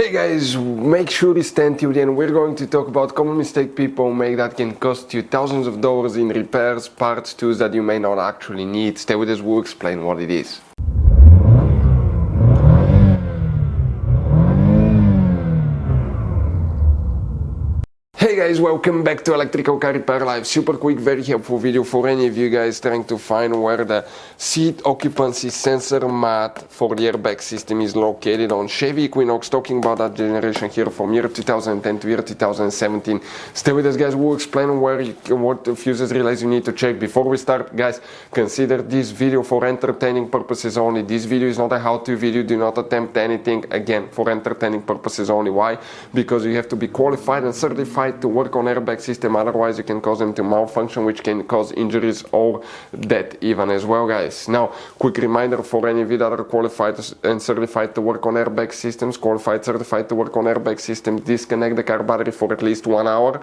Hey guys, make sure you stay tuned and we're going to talk about common mistake people make that can cost you thousands of dollars in repairs, parts, tools that you may not actually need. Stay with us, we'll explain what it is. Hey guys, welcome back to Electrical Car Repair Live. Super quick, very helpful video for any of you guys trying to find where the Seat Occupancy Sensor Mat for the airbag system is located on Chevy Equinox. Talking about that generation here from year 2010 to year 2017. Stay with us guys, we'll explain what fuses relays you need to check. Before we start guys, consider this video for entertaining purposes only. This video is not a how-to video, do not attempt anything, again, for entertaining purposes only. Why? Because you have to be qualified and certified to work on airbag system, otherwise you can cause them to malfunction, which can cause injuries or death even as well guys. Now, quick reminder for any of you that are qualified and certified to work on airbag systems, certified to work on airbag systems, disconnect the car battery for at least 1 hour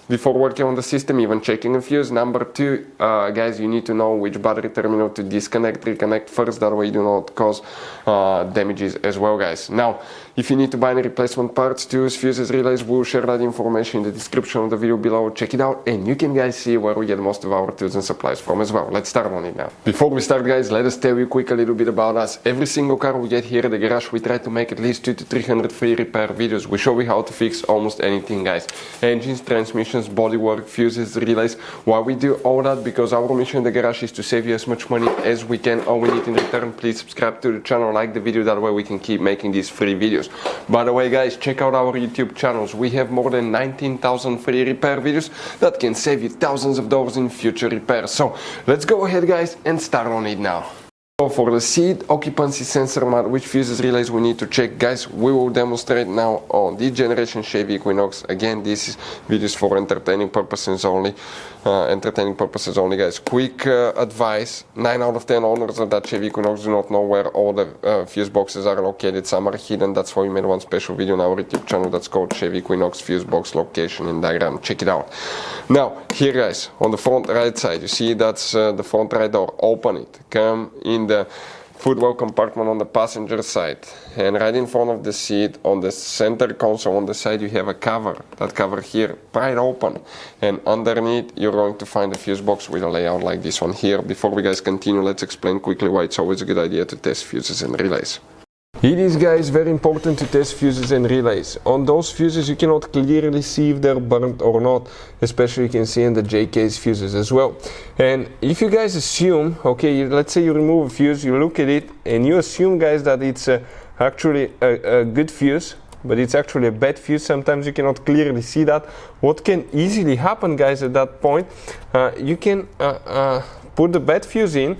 before working on the system, even checking a fuse. Number two, guys, you need to know which battery terminal to disconnect, reconnect first, that way you do not cause damages as well guys. Now, if you need to buy any replacement parts, tools, fuses, relays, we'll share that information in the description of the video below. Check it out and you can guys see where we get most of our tools and supplies from as well. Let's start on it now. Before we start guys, let us tell you quick a little bit about us. Every single car we get here at the garage, we try to make at least 200 to 300 free repair videos. We show you how to fix almost anything guys. Engines, transmissions, bodywork, fuses, relays. Why we do all that? Because our mission in the garage is to save you as much money as we can. All we need in return, please subscribe to the channel, like the video, that way we can keep making these free videos. By the way guys, check out our YouTube channels. We have more than 19,000 free repair videos that can save you thousands of dollars in future repairs. So let's go ahead guys and start on it now. So for the Seat Occupancy Sensor Mat, which fuses relays we need to check guys, we will demonstrate now on this generation Chevy Equinox. Again, this is videos for entertaining purposes only. Guys. Quick advice, 9 out of 10 owners of that Chevy Equinox do not know where all the fuse boxes are located. Some are hidden, that's why we made one special video on our YouTube channel that's called Chevy Equinox Fuse Box Location and Diagram. Check it out. Now, here guys, on the front right side, you see that's the front right door. Open it, come in the footwell compartment on the passenger side, and right in front of the seat on the center console on the side you have a cover. That cover here, pry it open, and underneath you're going to find a fuse box with a layout like this one here. Before we guys continue, let's explain quickly why it's always a good idea to test fuses and relays. It is guys very important to test fuses and relays. On those fuses you cannot clearly see if they're burnt or not, especially you can see in the J-case fuses as well. And if you guys assume, okay, let's say you remove a fuse, you look at it and you assume guys that it's actually a good fuse, but it's actually a bad fuse, sometimes you cannot clearly see that. What can easily happen guys at that point, you can put the bad fuse in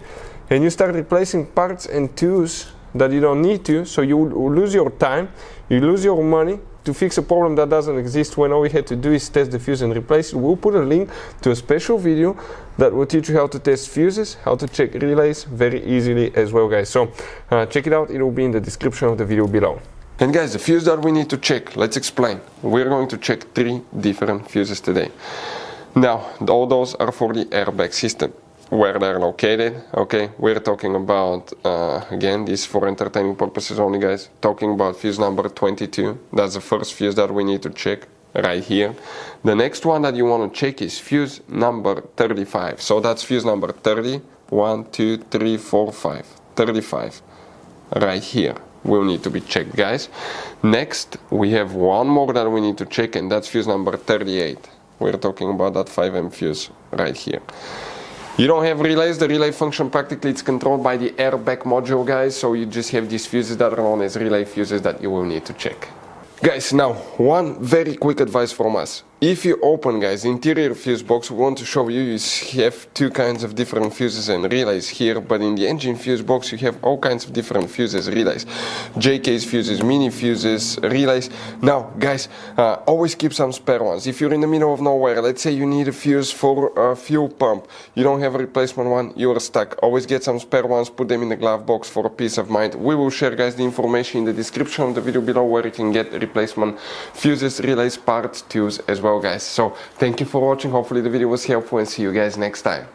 and you start replacing parts and tools that you don't need to, so you lose your time, you lose your money to fix a problem that doesn't exist, when all we had to do is test the fuse and replace it. We'll put a link to a special video that will teach you how to test fuses, how to check relays very easily as well guys. So check it out, it will be in the description of the video below. And guys, the fuse that we need to check, let's explain. We're going to check 3 different fuses today. Now, all those are for the airbag system. Where they're located, okay, we're talking about, again, this for entertaining purposes only guys, talking about fuse number 22, that's the first fuse that we need to check right here. The next one that you want to check is fuse number 35, so that's fuse number 30, 1, 2, 3, 4, 5, 35, right here, will need to be checked guys. Next, we have one more that we need to check, and that's fuse number 38, we're talking about that 5M fuse right here. You don't have relays, the relay function practically it's controlled by the airbag module guys, so you just have these fuses that are known as relay fuses that you will need to check. Guys, now one very quick advice from us. If you open guys interior fuse box, we want to show you have 2 kinds of different fuses and relays here, but in the engine fuse box you have all kinds of different fuses, relays, J-case fuses, mini fuses, relays. Now guys, always keep some spare ones. If you're in the middle of nowhere, let's say you need a fuse for a fuel pump, you don't have a replacement one, you are stuck, always get some spare ones, put them in the glove box for a peace of mind. We will share guys the information in the description of the video below where you can get replacement fuses, relays, parts, tools as well guys. So thank you for watching, hopefully the video was helpful, and see you guys next time.